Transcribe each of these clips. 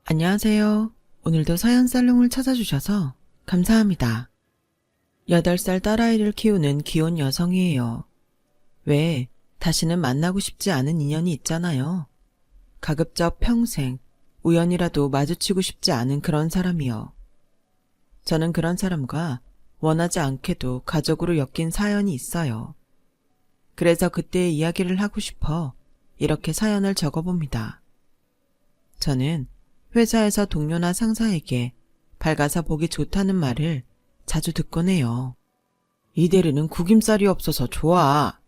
안녕하세요. 오늘도 사연 살롱을 찾아주셔서 감사합니다. 8살 딸아이를 키우는 귀여운 여성이에요. 왜 다시는 만나고 싶지 않은 인연이 있잖아요. 가급적 평생 우연이라도 마주치고 싶지 않은 그런 사람이요. 저는 그런 사람과 원하지 않게도 가족으로 엮인 사연이 있어요. 그래서 그때의 이야기를 하고 싶어 이렇게 사연을 적어봅니다. 저는 회사에서 동료나 상사에게 밝아서 보기 좋다는 말을 자주 듣곤 해요. 이 대리는 구김살이 없어서 좋아.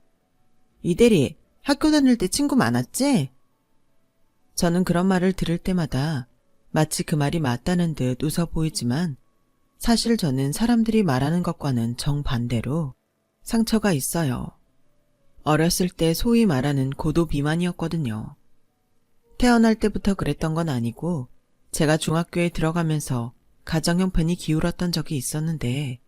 이 대리, 학교 다닐 때 친구 많았지? 저는 그런 말을 들을 때마다 마치 그 말이 맞다는 듯 웃어 보이지만 사실 저는 사람들이 말하는 것과는 정반대로 상처가 있어요. 어렸을 때 소위 말하는 고도 비만이었거든요. 태어날 때부터 그랬던 건 아니고 제가 중학교에 들어가면서 가정 형편이 기울었던 적이 있었는데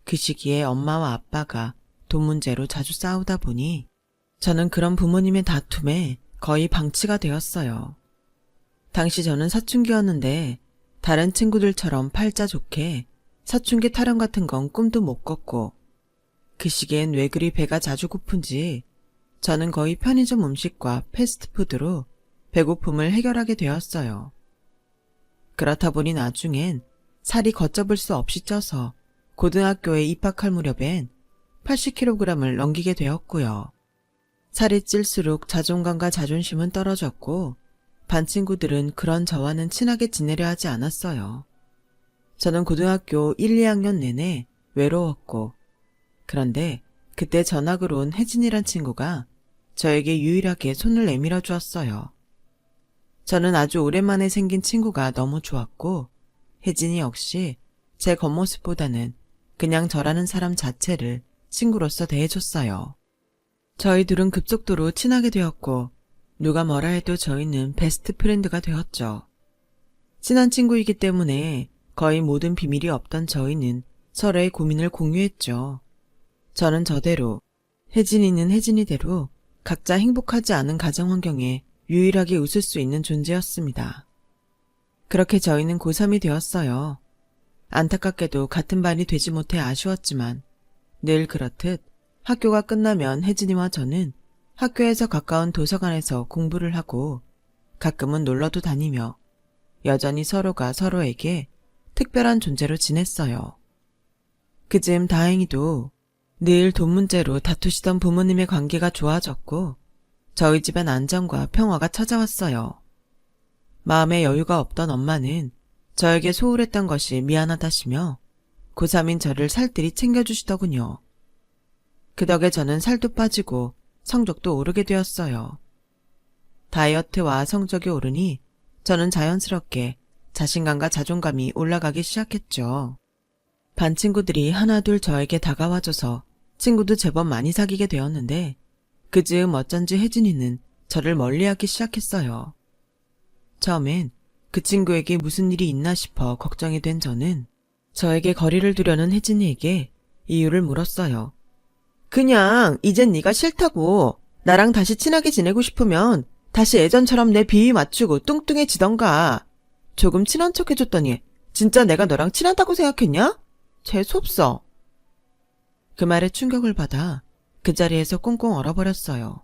그 시기에 엄마와 아빠가 돈 문제로 자주 싸우다 보니 저는 그런 부모님의 다툼에 거의 방치가 되었어요. 당시 저는 사춘기였는데 다른 친구들처럼 팔자 좋게 사춘기 타령 같은 건 꿈도 못 꿨고 그 시기엔 왜 그리 배가 자주 고픈지 저는 거의 편의점 음식과 패스트푸드로 배고픔을 해결하게 되었어요. 그렇다 보니 나중엔 살이 걷잡을 수 없이 쪄서 고등학교에 입학할 무렵엔 80kg을 넘기게 되었고요. 살이 찔수록 자존감과 자존심은 떨어졌고 반 친구들은 그런 저와는 친하게 지내려 하지 않았어요. 저는 고등학교 1, 2학년 내내 외로웠고 그런데 그때 전학을 온 혜진이란 친구가 저에게 유일하게 손을 내밀어 주었어요. 저는 아주 오랜만에 생긴 친구가 너무 좋았고 혜진이 역시 제 겉모습보다는 그냥 저라는 사람 자체를 친구로서 대해줬어요. 저희 둘은 급속도로 친하게 되었고 누가 뭐라 해도 저희는 베스트 프렌드가 되었죠. 친한 친구이기 때문에 거의 모든 비밀이 없던 저희는 서로의 고민을 공유했죠. 저는 저대로, 혜진이는 혜진이대로 각자 행복하지 않은 가정 환경에 유일하게 웃을 수 있는 존재였습니다. 그렇게 저희는 고3이 되었어요. 안타깝게도 같은 반이 되지 못해 아쉬웠지만 늘 그렇듯 학교가 끝나면 혜진이와 저는 학교에서 가까운 도서관에서 공부를 하고 가끔은 놀러도 다니며 여전히 서로가 서로에게 특별한 존재로 지냈어요. 그즈음 다행히도 늘 돈 문제로 다투시던 부모님의 관계가 좋아졌고 저희 집엔 안정과 평화가 찾아왔어요. 마음에 여유가 없던 엄마는 저에게 소홀했던 것이 미안하다시며 고3인 저를 살뜰히 챙겨주시더군요. 그 덕에 저는 살도 빠지고 성적도 오르게 되었어요. 다이어트와 성적이 오르니 저는 자연스럽게 자신감과 자존감이 올라가기 시작했죠. 반 친구들이 하나둘 저에게 다가와줘서 친구도 제법 많이 사귀게 되었는데 그즈음 어쩐지 혜진이는 저를 멀리하기 시작했어요. 처음엔 그 친구에게 무슨 일이 있나 싶어 걱정이 된 저는 저에게 거리를 두려는 혜진이에게 이유를 물었어요. 그냥 이젠 네가 싫다고. 나랑 다시 친하게 지내고 싶으면 다시 예전처럼 내 비위 맞추고 뚱뚱해지던가. 조금 친한 척 해줬더니 진짜 내가 너랑 친하다고 생각했냐? 재수없어. 그 말에 충격을 받아 그 자리에서 꽁꽁 얼어버렸어요.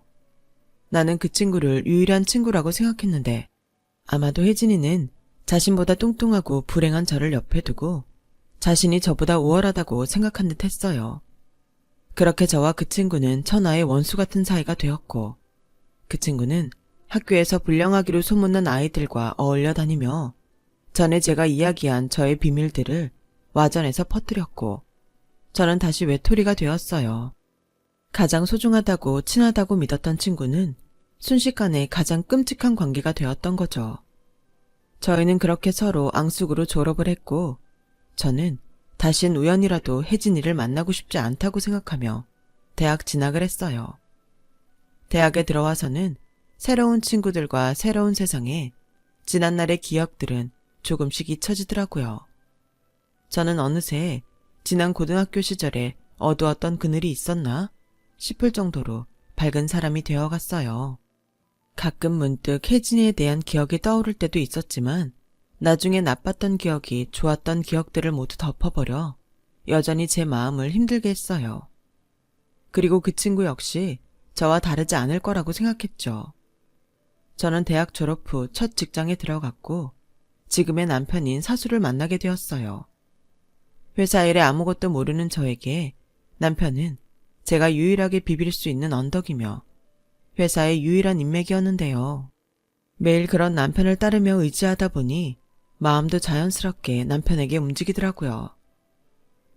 나는 그 친구를 유일한 친구라고 생각했는데 아마도 혜진이는 자신보다 뚱뚱하고 불행한 저를 옆에 두고 자신이 저보다 우월하다고 생각한 듯 했어요. 그렇게 저와 그 친구는 천하의 원수 같은 사이가 되었고 그 친구는 학교에서 불량하기로 소문난 아이들과 어울려 다니며 전에 제가 이야기한 저의 비밀들을 와전에서 퍼뜨렸고 저는 다시 외톨이가 되었어요. 가장 소중하다고 친하다고 믿었던 친구는 순식간에 가장 끔찍한 관계가 되었던 거죠. 저희는 그렇게 서로 앙숙으로 졸업을 했고 저는 다신 우연이라도 혜진이를 만나고 싶지 않다고 생각하며 대학 진학을 했어요. 대학에 들어와서는 새로운 친구들과 새로운 세상에 지난날의 기억들은 조금씩 잊혀지더라고요. 저는 어느새 지난 고등학교 시절에 어두웠던 그늘이 있었나 싶을 정도로 밝은 사람이 되어갔어요. 가끔 문득 혜진이에 대한 기억이 떠오를 때도 있었지만 나중에 나빴던 기억이 좋았던 기억들을 모두 덮어버려 여전히 제 마음을 힘들게 했어요. 그리고 그 친구 역시 저와 다르지 않을 거라고 생각했죠. 저는 대학 졸업 후 첫 직장에 들어갔고 지금의 남편인 사수를 만나게 되었어요. 회사 일에 아무것도 모르는 저에게 남편은 제가 유일하게 비빌 수 있는 언덕이며 회사의 유일한 인맥이었는데요. 매일 그런 남편을 따르며 의지하다 보니 마음도 자연스럽게 남편에게 움직이더라고요.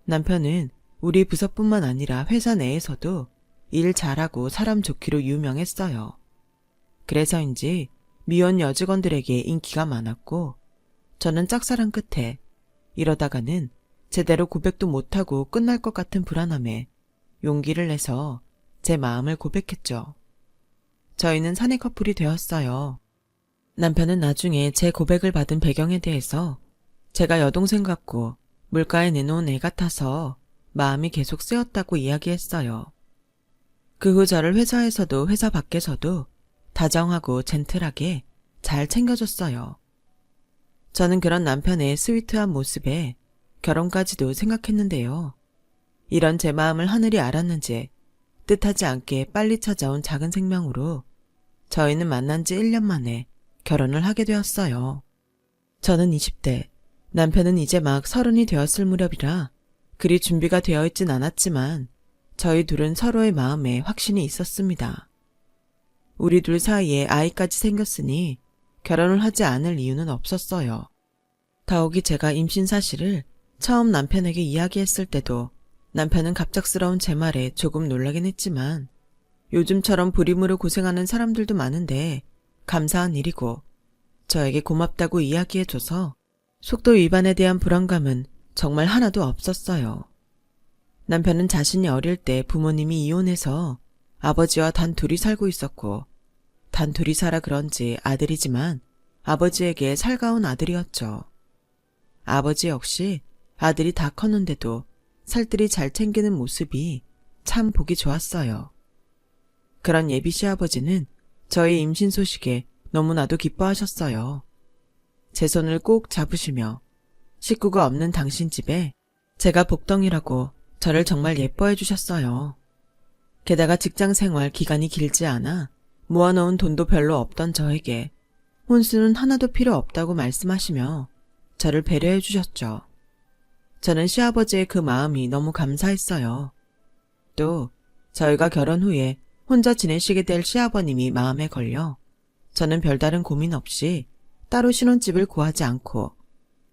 남편은 우리 부서뿐만 아니라 회사 내에서도 일 잘하고 사람 좋기로 유명했어요. 그래서인지 미혼 여직원들에게 인기가 많았고 저는 짝사랑 끝에 이러다가는 제대로 고백도 못하고 끝날 것 같은 불안함에 용기를 내서 제 마음을 고백했죠. 저희는 사내 커플이 되었어요. 남편은 나중에 제 고백을 받은 배경에 대해서 제가 여동생 같고 물가에 내놓은 애 같아서 마음이 계속 쓰였다고 이야기했어요. 그 후 저를 회사에서도 회사 밖에서도 다정하고 젠틀하게 잘 챙겨줬어요. 저는 그런 남편의 스위트한 모습에 결혼까지도 생각했는데요. 이런 제 마음을 하늘이 알았는지 뜻하지 않게 빨리 찾아온 작은 생명으로 저희는 만난 지 1년 만에 결혼을 하게 되었어요. 저는 20대, 남편은 이제 막 30이 되었을 무렵이라 그리 준비가 되어 있진 않았지만 저희 둘은 서로의 마음에 확신이 있었습니다. 우리 둘 사이에 아이까지 생겼으니 결혼을 하지 않을 이유는 없었어요. 더욱이 제가 임신 사실을 처음 남편에게 이야기했을 때도 남편은 갑작스러운 제 말에 조금 놀라긴 했지만 요즘처럼 불임으로 고생하는 사람들도 많은데 감사한 일이고 저에게 고맙다고 이야기해줘서 속도 위반에 대한 불안감은 정말 하나도 없었어요. 남편은 자신이 어릴 때 부모님이 이혼해서 아버지와 단 둘이 살고 있었고 단 둘이 살아 그런지 아들이지만 아버지에게 살가운 아들이었죠. 아버지 역시 아들이 다 컸는데도 살뜰히 잘 챙기는 모습이 참 보기 좋았어요. 그런 예비 시아버지는 저희 임신 소식에 너무나도 기뻐하셨어요. 제 손을 꼭 잡으시며 식구가 없는 당신 집에 제가 복덩이라고 저를 정말 예뻐해 주셨어요. 게다가 직장 생활 기간이 길지 않아 모아놓은 돈도 별로 없던 저에게 혼수는 하나도 필요 없다고 말씀하시며 저를 배려해 주셨죠. 저는 시아버지의 그 마음이 너무 감사했어요. 또 저희가 결혼 후에 혼자 지내시게 될 시아버님이 마음에 걸려 저는 별다른 고민 없이 따로 신혼집을 구하지 않고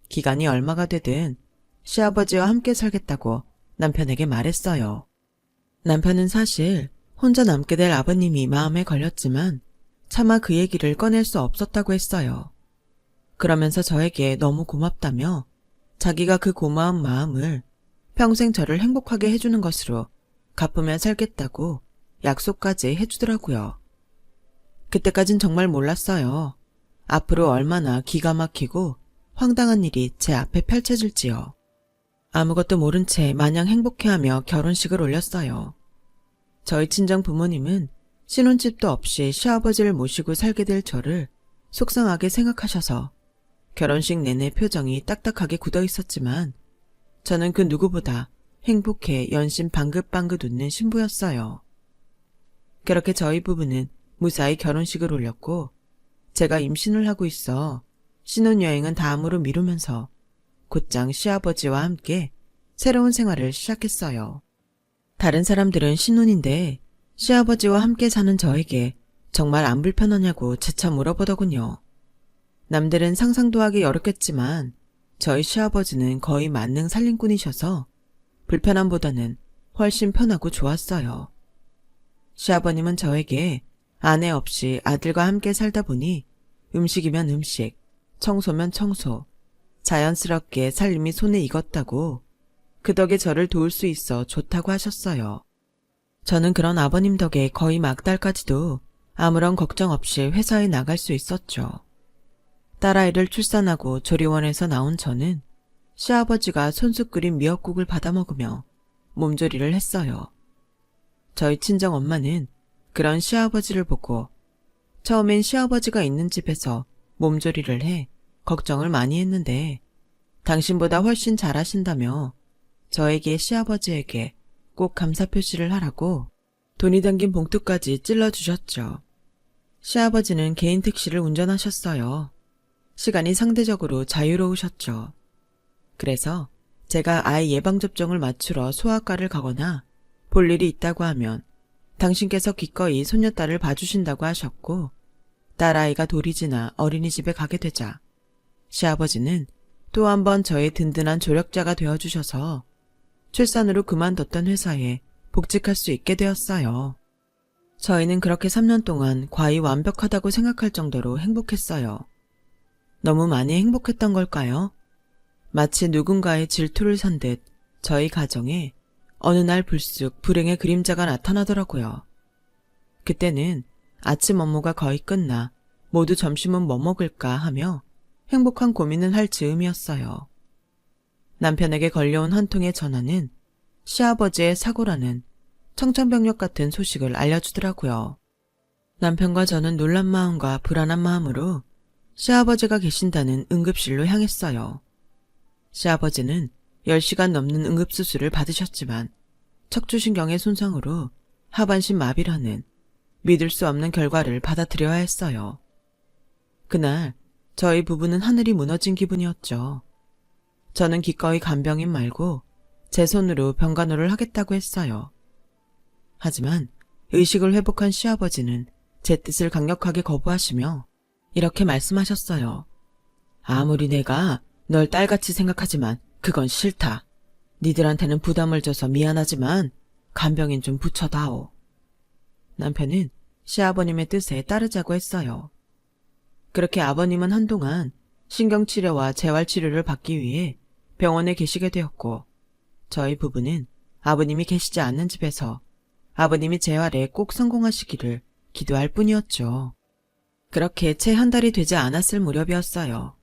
기간이 얼마가 되든 시아버지와 함께 살겠다고 남편에게 말했어요. 남편은 사실 혼자 남게 될 아버님이 마음에 걸렸지만 차마 그 얘기를 꺼낼 수 없었다고 했어요. 그러면서 저에게 너무 고맙다며 자기가 그 고마운 마음을 평생 저를 행복하게 해주는 것으로 갚으며 살겠다고 약속까지 해주더라고요. 그때까진 정말 몰랐어요. 앞으로 얼마나 기가 막히고 황당한 일이 제 앞에 펼쳐질지요. 아무것도 모른 채 마냥 행복해하며 결혼식을 올렸어요. 저희 친정 부모님은 신혼집도 없이 시아버지를 모시고 살게 될 저를 속상하게 생각하셔서 결혼식 내내 표정이 딱딱하게 굳어 있었지만 저는 그 누구보다 행복해 연신 방긋방긋 웃는 신부였어요. 그렇게 저희 부부는 무사히 결혼식을 올렸고 제가 임신을 하고 있어 신혼여행은 다음으로 미루면서 곧장 시아버지와 함께 새로운 생활을 시작했어요. 다른 사람들은 신혼인데 시아버지와 함께 사는 저에게 정말 안 불편하냐고 재차 물어보더군요. 남들은 상상도 하기 어렵겠지만 저희 시아버지는 거의 만능 살림꾼이셔서 불편함보다는 훨씬 편하고 좋았어요. 시아버님은 저에게 아내 없이 아들과 함께 살다 보니 음식이면 음식, 청소면 청소, 자연스럽게 살림이 손에 익었다고 그 덕에 저를 도울 수 있어 좋다고 하셨어요. 저는 그런 아버님 덕에 거의 막달까지도 아무런 걱정 없이 회사에 나갈 수 있었죠. 딸아이를 출산하고 조리원에서 나온 저는 시아버지가 손수 끓인 미역국을 받아 먹으며 몸조리를 했어요. 저희 친정엄마는 그런 시아버지를 보고 처음엔 시아버지가 있는 집에서 몸조리를 해 걱정을 많이 했는데 당신보다 훨씬 잘하신다며 저에게 시아버지에게 꼭 감사 표시를 하라고 돈이 담긴 봉투까지 찔러주셨죠. 시아버지는 개인 택시를 운전하셨어요. 시간이 상대적으로 자유로우셨죠. 그래서 제가 아이 예방접종을 맞추러 소아과를 가거나 볼 일이 있다고 하면 당신께서 기꺼이 손녀딸을 봐주신다고 하셨고, 딸아이가 돌이 지나 어린이집에 가게 되자 시아버지는 또 한 번 저의 든든한 조력자가 되어주셔서 출산으로 그만뒀던 회사에 복직할 수 있게 되었어요. 저희는 그렇게 3년 동안 과히 완벽하다고 생각할 정도로 행복했어요. 너무 많이 행복했던 걸까요? 마치 누군가의 질투를 산 듯 저희 가정에 어느 날 불쑥 불행의 그림자가 나타나더라고요. 그때는 아침 업무가 거의 끝나 모두 점심은 뭐 먹을까 하며 행복한 고민을 할 즈음이었어요. 남편에게 걸려온 한 통의 전화는 시아버지의 사고라는 청천벽력 같은 소식을 알려주더라고요. 남편과 저는 놀란 마음과 불안한 마음으로 시아버지가 계신다는 응급실로 향했어요. 시아버지는 10시간 넘는 응급수술을 받으셨지만 척추신경의 손상으로 하반신 마비라는 믿을 수 없는 결과를 받아들여야 했어요. 그날 저희 부부는 하늘이 무너진 기분이었죠. 저는 기꺼이 간병인 말고 제 손으로 병간호를 하겠다고 했어요. 하지만 의식을 회복한 시아버지는 제 뜻을 강력하게 거부하시며 이렇게 말씀하셨어요. 아무리 내가 널 딸같이 생각하지만 그건 싫다. 니들한테는 부담을 줘서 미안하지만 간병인 좀 붙여다오. 남편은 시아버님의 뜻에 따르자고 했어요. 그렇게 아버님은 한동안 신경치료와 재활치료를 받기 위해 병원에 계시게 되었고, 저희 부부는 아버님이 계시지 않는 집에서 아버님이 재활에 꼭 성공하시기를 기도할 뿐이었죠. 그렇게 채 한 달이 되지 않았을 무렵이었어요.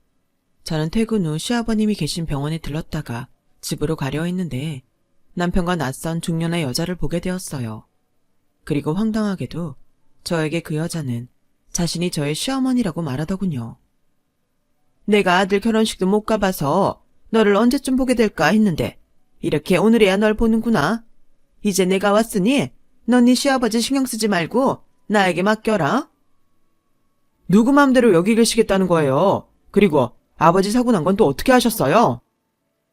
저는 퇴근 후 시아버님이 계신 병원에 들렀다가 집으로 가려 했는데 남편과 낯선 중년의 여자를 보게 되었어요. 그리고 황당하게도 저에게 그 여자는 자신이 저의 시어머니라고 말하더군요. 내가 아들 결혼식도 못 가봐서 너를 언제쯤 보게 될까 했는데 이렇게 오늘에야 널 보는구나. 이제 내가 왔으니 넌 네 시아버지 신경 쓰지 말고 나에게 맡겨라. 누구 맘대로 여기 계시겠다는 거예요. 그리고 아버지 사고 난 건 또 어떻게 하셨어요?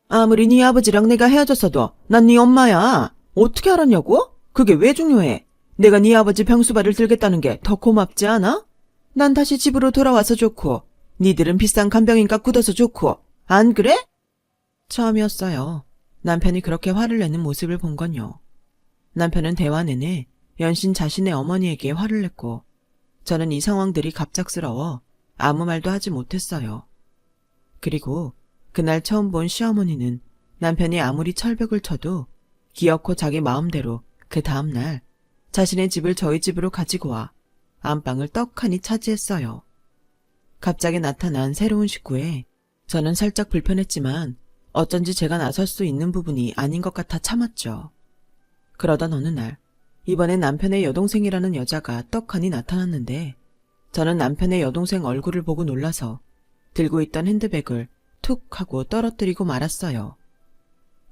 아무리 네 아버지랑 내가 헤어졌어도 난 네 엄마야. 어떻게 알았냐고? 그게 왜 중요해? 내가 네 아버지 병수발을 들겠다는 게 더 고맙지 않아? 난 다시 집으로 돌아와서 좋고 니들은 비싼 간병인값 굳어서 좋고 안 그래? 처음이었어요. 남편이 그렇게 화를 내는 모습을 본 건요. 남편은 대화 내내 연신 자신의 어머니에게 화를 냈고 저는 이 상황들이 갑작스러워 아무 말도 하지 못했어요. 그리고 그날 처음 본 시어머니는 남편이 아무리 철벽을 쳐도 기어코 자기 마음대로 그 다음날 자신의 집을 저희 집으로 가지고 와 안방을 떡하니 차지했어요. 갑자기 나타난 새로운 식구에 저는 살짝 불편했지만 어쩐지 제가 나설 수 있는 부분이 아닌 것 같아 참았죠. 그러던 어느 날 이번엔 남편의 여동생이라는 여자가 떡하니 나타났는데 저는 남편의 여동생 얼굴을 보고 놀라서 들고 있던 핸드백을 툭 하고 떨어뜨리고 말았어요.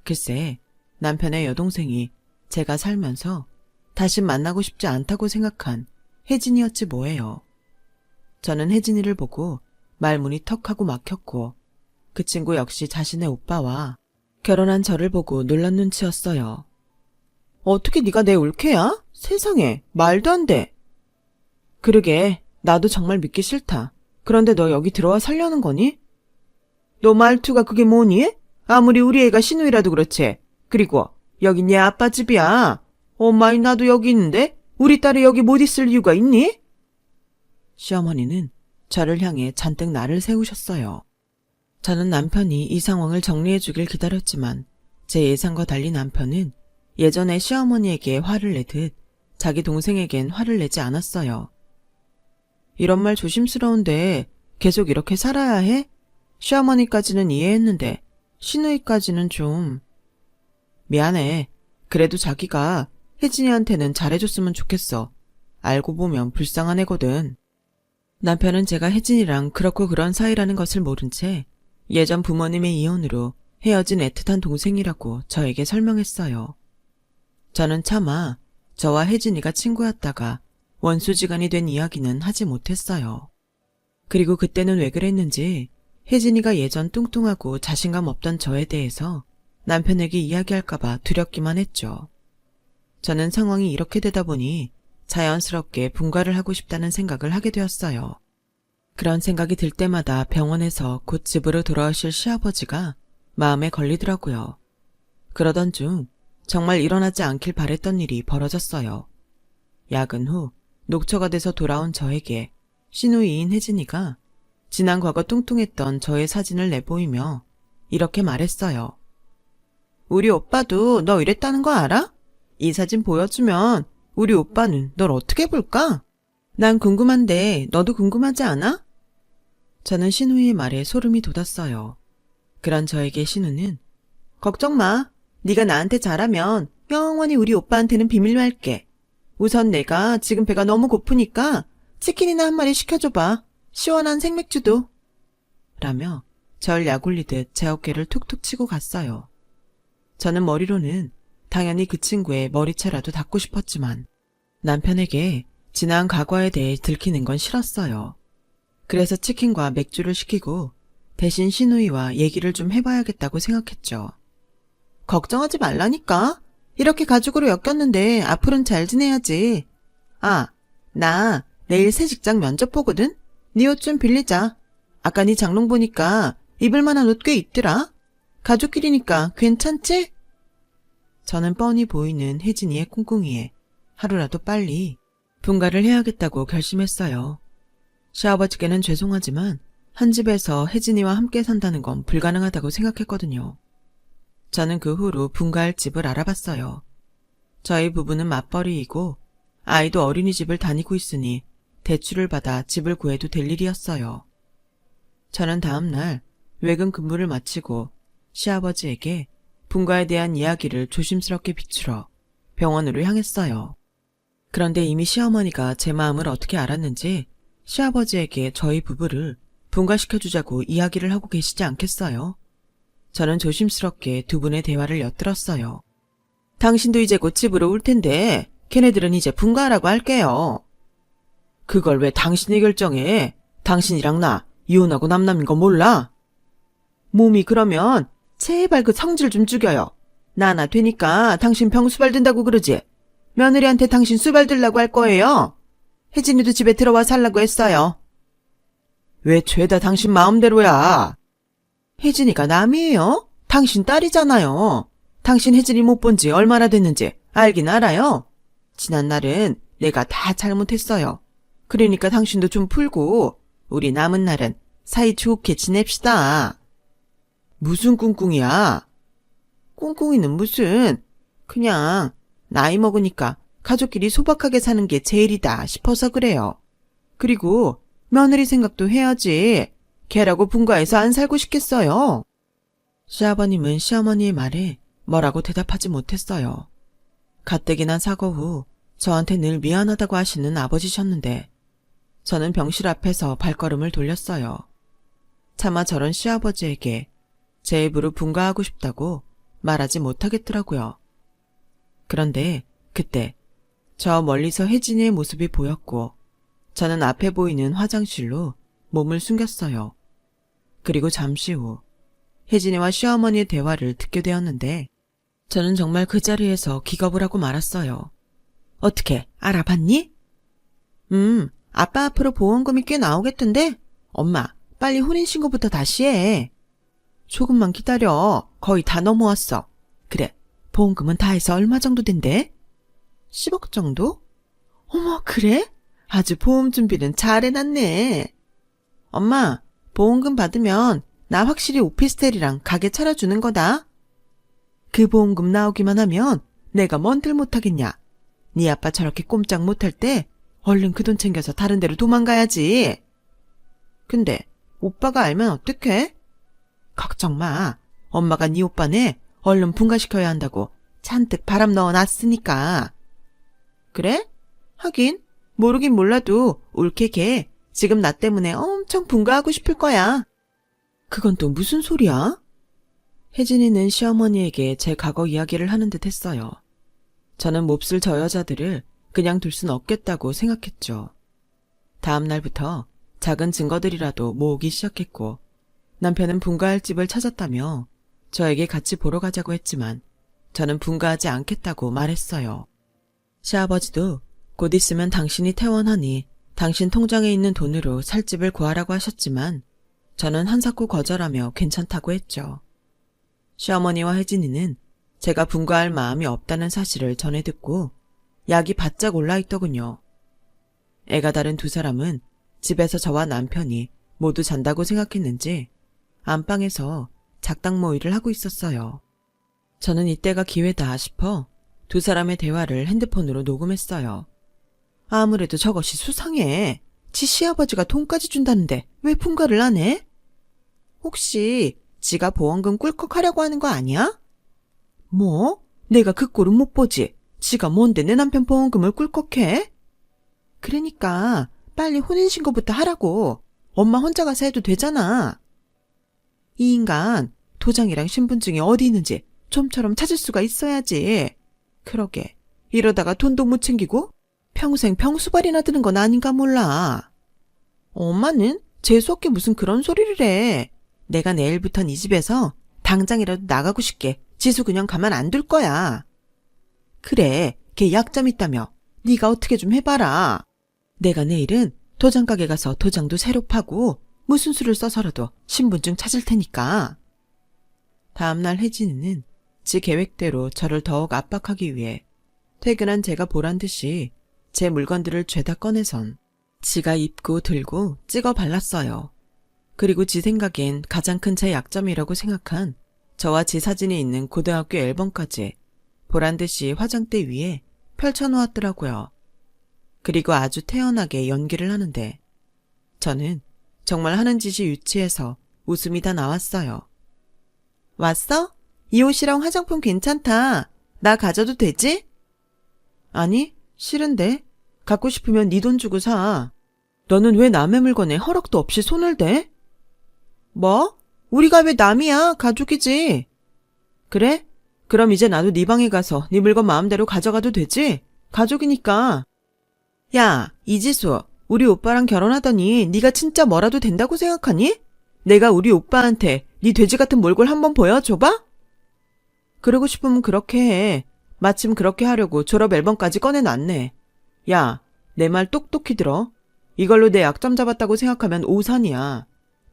글쎄 남편의 여동생이 제가 살면서 다시 만나고 싶지 않다고 생각한 혜진이었지 뭐예요. 저는 혜진이를 보고 말문이 턱 하고 막혔고 그 친구 역시 자신의 오빠와 결혼한 저를 보고 놀란 눈치였어요. 어떻게 네가 내 올케야? 세상에 말도 안 돼. 그러게 나도 정말 믿기 싫다. 그런데 너 여기 들어와 살려는 거니? 너 말투가 그게 뭐니? 아무리 우리 애가 시누이라도 그렇지. 그리고 여기 네 아빠 집이야. 엄마이 나도 여기 있는데 우리 딸이 여기 못 있을 이유가 있니? 시어머니는 저를 향해 잔뜩 날을 세우셨어요. 저는 남편이 이 상황을 정리해주길 기다렸지만 제 예상과 달리 남편은 예전에 시어머니에게 화를 내듯 자기 동생에겐 화를 내지 않았어요. 이런 말 조심스러운데 계속 이렇게 살아야 해? 시어머니까지는 이해했는데 시누이까지는 좀... 미안해. 그래도 자기가 혜진이한테는 잘해줬으면 좋겠어. 알고 보면 불쌍한 애거든. 남편은 제가 혜진이랑 그렇고 그런 사이라는 것을 모른 채 예전 부모님의 이혼으로 헤어진 애틋한 동생이라고 저에게 설명했어요. 저는 차마 저와 혜진이가 친구였다가 원수지간이 된 이야기는 하지 못했어요. 그리고 그때는 왜 그랬는지 혜진이가 예전 뚱뚱하고 자신감 없던 저에 대해서 남편에게 이야기할까봐 두렵기만 했죠. 저는 상황이 이렇게 되다 보니 자연스럽게 분가를 하고 싶다는 생각을 하게 되었어요. 그런 생각이 들 때마다 병원에서 곧 집으로 돌아오실 시아버지가 마음에 걸리더라고요. 그러던 중 정말 일어나지 않길 바랬던 일이 벌어졌어요. 야근 후 녹초가 돼서 돌아온 저에게 시누이인 혜진이가 지난 과거 뚱뚱했던 저의 사진을 내보이며 이렇게 말했어요. 우리 오빠도 너 이랬다는 거 알아? 이 사진 보여주면 우리 오빠는 널 어떻게 볼까? 난 궁금한데 너도 궁금하지 않아? 저는 신우의 말에 소름이 돋았어요. 그런 저에게 신우는 걱정 마. 네가 나한테 잘하면 영원히 우리 오빠한테는 비밀로 할게. 우선 내가 지금 배가 너무 고프니까 치킨이나 한 마리 시켜줘봐. 시원한 생맥주도. 라며 절 약올리듯 제 어깨를 툭툭 치고 갔어요. 저는 머리로는 당연히 그 친구의 머리채라도 닿고 싶었지만 남편에게 지난 과거에 대해 들키는 건 싫었어요. 그래서 치킨과 맥주를 시키고 대신 시누이와 얘기를 좀 해봐야겠다고 생각했죠. 걱정하지 말라니까. 이렇게 가족으로 엮였는데 앞으로는 잘 지내야지. 아, 나 내일 새 직장 면접 보거든? 네 옷 좀 빌리자. 아까 네 장롱 보니까 입을 만한 옷 꽤 있더라. 가족끼리니까 괜찮지? 저는 뻔히 보이는 혜진이의 꿍꿍이에 하루라도 빨리 분가를 해야겠다고 결심했어요. 시아버지께는 죄송하지만 한 집에서 혜진이와 함께 산다는 건 불가능하다고 생각했거든요. 저는 그 후로 분가할 집을 알아봤어요. 저희 부부는 맞벌이이고 아이도 어린이집을 다니고 있으니 대출을 받아 집을 구해도 될 일이었어요. 저는 다음 날 외근 근무를 마치고 시아버지에게 분가에 대한 이야기를 조심스럽게 비추러 병원으로 향했어요. 그런데 이미 시어머니가 제 마음을 어떻게 알았는지 시아버지에게 저희 부부를 분가시켜주자고 이야기를 하고 계시지 않겠어요? 저는 조심스럽게 두 분의 대화를 엿들었어요. 당신도 이제 곧 집으로 올 텐데 걔네들은 이제 분가하라고 할게요. 그걸 왜 당신이 결정해? 당신이랑 나 이혼하고 남남인 거 몰라? 몸이 그러면 제발 그 성질 좀 죽여요. 나나 되니까 당신 병 수발 든다고 그러지. 며느리한테 당신 수발 들라고 할 거예요. 혜진이도 집에 들어와 살라고 했어요. 왜 죄다 당신 마음대로야? 혜진이가 남이에요? 당신 딸이잖아요. 당신 혜진이 못 본 지 얼마나 됐는지 알긴 알아요. 지난 날은 내가 다 잘못했어요. 그러니까 당신도 좀 풀고 우리 남은 날은 사이좋게 지냅시다. 무슨 꿍꿍이야? 꿍꿍이는 무슨, 그냥 나이 먹으니까 가족끼리 소박하게 사는 게 제일이다 싶어서 그래요. 그리고 며느리 생각도 해야지. 걔라고 분가해서 안 살고 싶겠어요. 시아버님은 시어머니의 말에 뭐라고 대답하지 못했어요. 가뜩이나 사고 후 저한테 늘 미안하다고 하시는 아버지셨는데 저는 병실 앞에서 발걸음을 돌렸어요. 차마 저런 시아버지에게 제 입으로 분가하고 싶다고 말하지 못하겠더라고요. 그런데 그때 저 멀리서 혜진이의 모습이 보였고 저는 앞에 보이는 화장실로 몸을 숨겼어요. 그리고 잠시 후 혜진이와 시어머니의 대화를 듣게 되었는데 저는 정말 그 자리에서 기겁을 하고 말았어요. 어떻게 알아봤니? 아빠 앞으로 보험금이 꽤 나오겠던데? 엄마, 빨리 혼인신고부터 다시 해. 조금만 기다려. 거의 다 넘어왔어. 그래, 보험금은 다 해서 얼마 정도 된대? 10억 정도? 어머, 그래? 아주 보험 준비는 잘 해놨네. 엄마, 보험금 받으면 나 확실히 오피스텔이랑 가게 차려주는 거다. 그 보험금 나오기만 하면 내가 뭔들 못하겠냐. 네 아빠 저렇게 꼼짝 못할 때 얼른 그 돈 챙겨서 다른 데로 도망가야지. 근데 오빠가 알면 어떡해? 걱정 마. 엄마가 네 오빠네 얼른 분가시켜야 한다고 잔뜩 바람 넣어놨으니까. 그래? 하긴 모르긴 몰라도 옳게 걔 지금 나 때문에 엄청 분가하고 싶을 거야. 그건 또 무슨 소리야? 혜진이는 시어머니에게 제 과거 이야기를 하는 듯 했어요. 저는 몹쓸 저 여자들을 그냥 둘 순 없겠다고 생각했죠. 다음 날부터 작은 증거들이라도 모으기 시작했고, 남편은 분가할 집을 찾았다며 저에게 같이 보러 가자고 했지만 저는 분가하지 않겠다고 말했어요. 시아버지도 곧 있으면 당신이 퇴원하니 당신 통장에 있는 돈으로 살 집을 구하라고 하셨지만 저는 한사코 거절하며 괜찮다고 했죠. 시어머니와 혜진이는 제가 분가할 마음이 없다는 사실을 전해 듣고 약이 바짝 올라있더군요. 애가 다른 두 사람은 집에서 저와 남편이 모두 잔다고 생각했는지 안방에서 작당 모의를 하고 있었어요. 저는 이때가 기회다 싶어 두 사람의 대화를 핸드폰으로 녹음했어요. 아무래도 저것이 수상해. 지 시아버지가 돈까지 준다는데 왜 분가를 안 해? 혹시 지가 보험금 꿀꺽하려고 하는 거 아니야? 뭐? 내가 그 꼴은 못 보지. 지가 뭔데 내 남편 보험금을 꿀꺽해? 그러니까 빨리 혼인신고부터 하라고. 엄마 혼자 가서 해도 되잖아. 이 인간 도장이랑 신분증이 어디 있는지 좀처럼 찾을 수가 있어야지. 그러게 이러다가 돈도 못 챙기고 평생 병수발이나 드는 건 아닌가 몰라. 엄마는 재수없게 무슨 그런 소리를 해. 내가 내일부턴 이 집에서 당장이라도 나가고 싶게 지수 그냥 가만 안 둘 거야. 그래, 걔 약점 있다며. 네가 어떻게 좀 해봐라. 내가 내일은 도장가게 가서 도장도 새로 파고 무슨 수를 써서라도 신분증 찾을 테니까. 다음날 혜진이는 지 계획대로 저를 더욱 압박하기 위해 퇴근한 제가 보란 듯이 제 물건들을 죄다 꺼내선 지가 입고 들고 찍어 발랐어요. 그리고 지 생각엔 가장 큰 제 약점이라고 생각한 저와 지 사진이 있는 고등학교 앨범까지 보란듯이 화장대 위에 펼쳐놓았더라고요. 그리고 아주 태연하게 연기를 하는데 저는 정말 하는 짓이 유치해서 웃음이 다 나왔어요. 왔어? 이 옷이랑 화장품 괜찮다. 나 가져도 되지? 아니, 싫은데. 갖고 싶으면 네 돈 주고 사. 너는 왜 남의 물건에 허락도 없이 손을 대? 뭐? 우리가 왜 남이야? 가족이지. 그래? 그럼 이제 나도 네 방에 가서 네 물건 마음대로 가져가도 되지? 가족이니까. 야, 이지수, 우리 오빠랑 결혼하더니 네가 진짜 뭐라도 된다고 생각하니? 내가 우리 오빠한테 네 돼지 같은 몰골 한번 보여줘봐? 그러고 싶으면 그렇게 해. 마침 그렇게 하려고 졸업 앨범까지 꺼내놨네. 야, 내 말 똑똑히 들어. 이걸로 내 약점 잡았다고 생각하면 오산이야.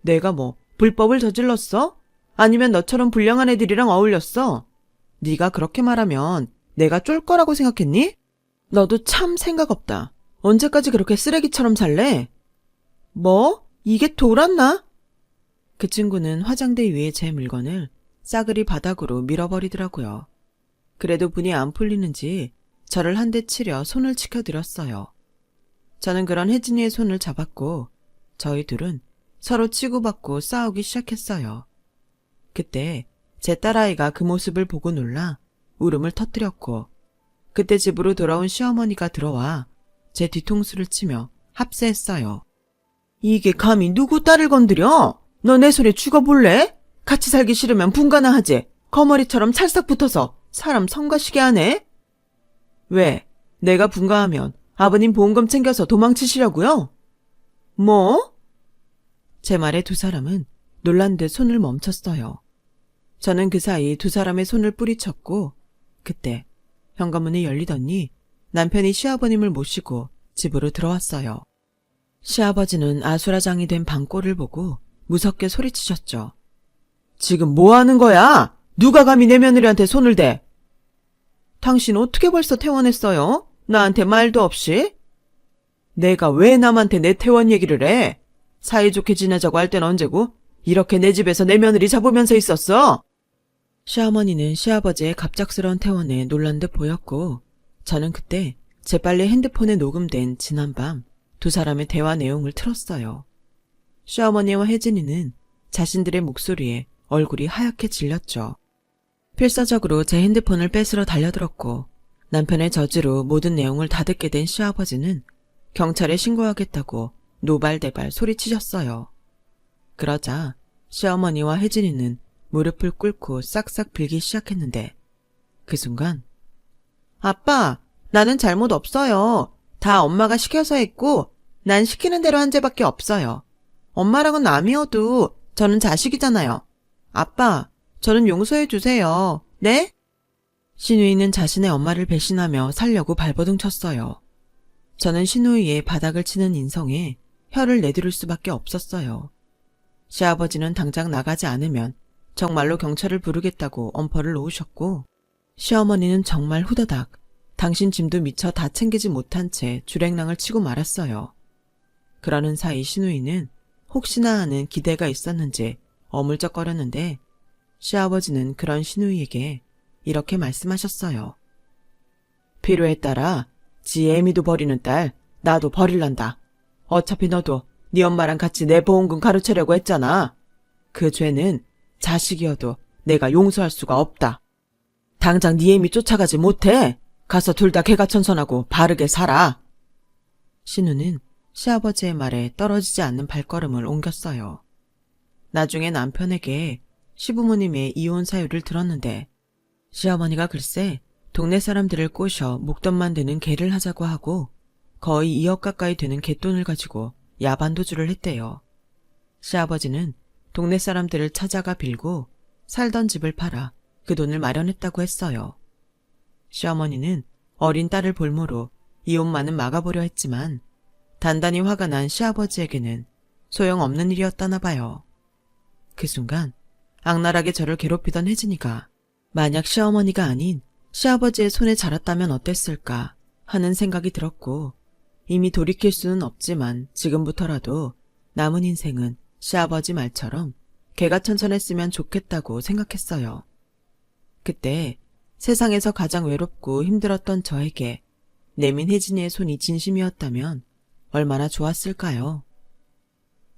내가 뭐 불법을 저질렀어? 아니면 너처럼 불량한 애들이랑 어울렸어? 네가 그렇게 말하면 내가 쫄 거라고 생각했니? 너도 참 생각 없다. 언제까지 그렇게 쓰레기처럼 살래? 뭐? 이게 돌았나? 그 친구는 화장대 위에 제 물건을 싸그리 바닥으로 밀어버리더라고요. 그래도 분이 안 풀리는지 저를 한 대 치려 손을 치켜들었어요. 저는 그런 혜진이의 손을 잡았고 저희 둘은 서로 치고받고 싸우기 시작했어요. 그때 제 딸아이가 그 모습을 보고 놀라 울음을 터뜨렸고 그때 집으로 돌아온 시어머니가 들어와 제 뒤통수를 치며 합세했어요. 이게 감히 누구 딸을 건드려? 너 내 손에 죽어볼래? 같이 살기 싫으면 분가나 하지. 거머리처럼 찰싹 붙어서 사람 성가시게 하네? 왜? 내가 분가하면 아버님 보험금 챙겨서 도망치시려고요? 뭐? 제 말에 두 사람은 놀란 듯 손을 멈췄어요. 저는 그 사이 두 사람의 손을 뿌리쳤고 그때 현관문이 열리더니 남편이 시아버님을 모시고 집으로 들어왔어요. 시아버지는 아수라장이 된 방꼴을 보고 무섭게 소리치셨죠. 지금 뭐 하는 거야? 누가 감히 내 며느리한테 손을 대? 당신 어떻게 벌써 퇴원했어요? 나한테 말도 없이? 내가 왜 남한테 내 퇴원 얘기를 해? 사이좋게 지내자고 할 땐 언제고? 이렇게 내 집에서 내 며느리 잡으면서 있었어? 시어머니는 시아버지의 갑작스러운 퇴원에 놀란 듯 보였고 저는 그때 재빨리 핸드폰에 녹음된 지난밤 두 사람의 대화 내용을 틀었어요. 시어머니와 혜진이는 자신들의 목소리에 얼굴이 하얗게 질렸죠. 필사적으로 제 핸드폰을 뺏으러 달려들었고 남편의 저지로 모든 내용을 다 듣게 된 시아버지는 경찰에 신고하겠다고 노발대발 소리치셨어요. 그러자 시어머니와 혜진이는 무릎을 꿇고 싹싹 빌기 시작했는데 그 순간 아빠, 나는 잘못 없어요. 다 엄마가 시켜서 했고 난 시키는 대로 한 죄밖에 없어요. 엄마랑은 남이어도 저는 자식이잖아요. 아빠, 저는 용서해 주세요. 네? 신우이는 자신의 엄마를 배신하며 살려고 발버둥 쳤어요. 저는 신우이의 바닥을 치는 인성에 혀를 내두를 수밖에 없었어요. 시아버지는 당장 나가지 않으면 정말로 경찰을 부르겠다고 엄포를 놓으셨고 시어머니는 정말 후다닥 당신 짐도 미처 다 챙기지 못한 채 주랭랑을 치고 말았어요. 그러는 사이 신우이는 혹시나 하는 기대가 있었는지 어물쩍거렸는데 시아버지는 그런 신우이에게 이렇게 말씀하셨어요. 필요에 따라 지 애미도 버리는 딸 나도 버릴란다. 어차피 너도 네 엄마랑 같이 내 보험금 가로채려고 했잖아. 그 죄는 자식이어도 내가 용서할 수가 없다. 당장 네 애미 쫓아가지 못해. 가서 둘 다 개가천선하고 바르게 살아. 신우는 시아버지의 말에 떨어지지 않는 발걸음을 옮겼어요. 나중에 남편에게 시부모님의 이혼 사유를 들었는데 시어머니가 글쎄 동네 사람들을 꼬셔 목돈 만드는 개를 하자고 하고 거의 2억 가까이 되는 갯돈을 가지고 야반도주를 했대요. 시아버지는 동네 사람들을 찾아가 빌고 살던 집을 팔아 그 돈을 마련했다고 했어요. 시어머니는 어린 딸을 볼모로 이혼만은 막아보려 했지만 단단히 화가 난 시아버지에게는 소용없는 일이었다나 봐요. 그 순간 악랄하게 저를 괴롭히던 혜진이가 만약 시어머니가 아닌 시아버지의 손에 자랐다면 어땠을까 하는 생각이 들었고 이미 돌이킬 수는 없지만 지금부터라도 남은 인생은 시아버지 말처럼 개가천선했으면 좋겠다고 생각했어요. 그때 세상에서 가장 외롭고 힘들었던 저에게 내민 혜진이의 손이 진심이었다면 얼마나 좋았을까요?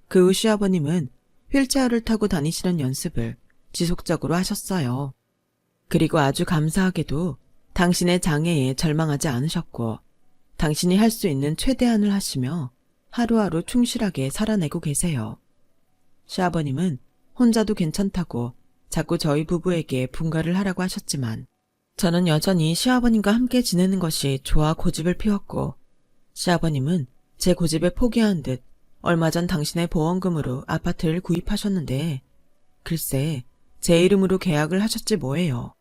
그 후 시아버님은 휠체어를 타고 다니시는 연습을 지속적으로 하셨어요. 그리고 아주 감사하게도 당신의 장애에 절망하지 않으셨고 당신이 할 수 있는 최대한을 하시며 하루하루 충실하게 살아내고 계세요. 시아버님은 혼자도 괜찮다고 자꾸 저희 부부에게 분가를 하라고 하셨지만 저는 여전히 시아버님과 함께 지내는 것이 좋아 고집을 피웠고 시아버님은 제 고집에 포기한 듯 얼마 전 당신의 보험금으로 아파트를 구입하셨는데 글쎄 제 이름으로 계약을 하셨지 뭐예요.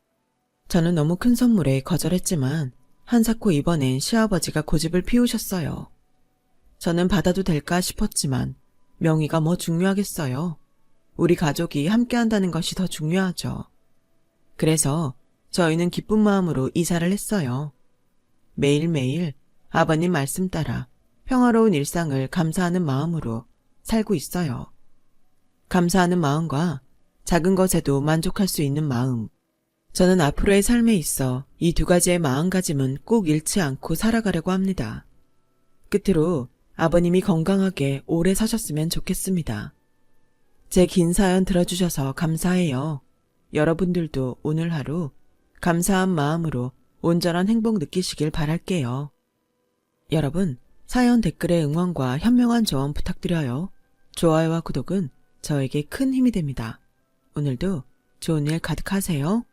저는 너무 큰 선물에 거절했지만 한사코 이번엔 시아버지가 고집을 피우셨어요. 저는 받아도 될까 싶었지만 명의가 뭐 중요하겠어요. 우리 가족이 함께한다는 것이 더 중요하죠. 그래서 저희는 기쁜 마음으로 이사를 했어요. 매일매일 아버님 말씀 따라 평화로운 일상을 감사하는 마음으로 살고 있어요. 감사하는 마음과 작은 것에도 만족할 수 있는 마음. 저는 앞으로의 삶에 있어 이 두 가지의 마음가짐은 꼭 잃지 않고 살아가려고 합니다. 끝으로 아버님이 건강하게 오래 사셨으면 좋겠습니다. 제 긴 사연 들어주셔서 감사해요. 여러분들도 오늘 하루 감사한 마음으로 온전한 행복 느끼시길 바랄게요. 여러분, 사연 댓글에 응원과 현명한 조언 부탁드려요. 좋아요와 구독은 저에게 큰 힘이 됩니다. 오늘도 좋은 일 가득하세요.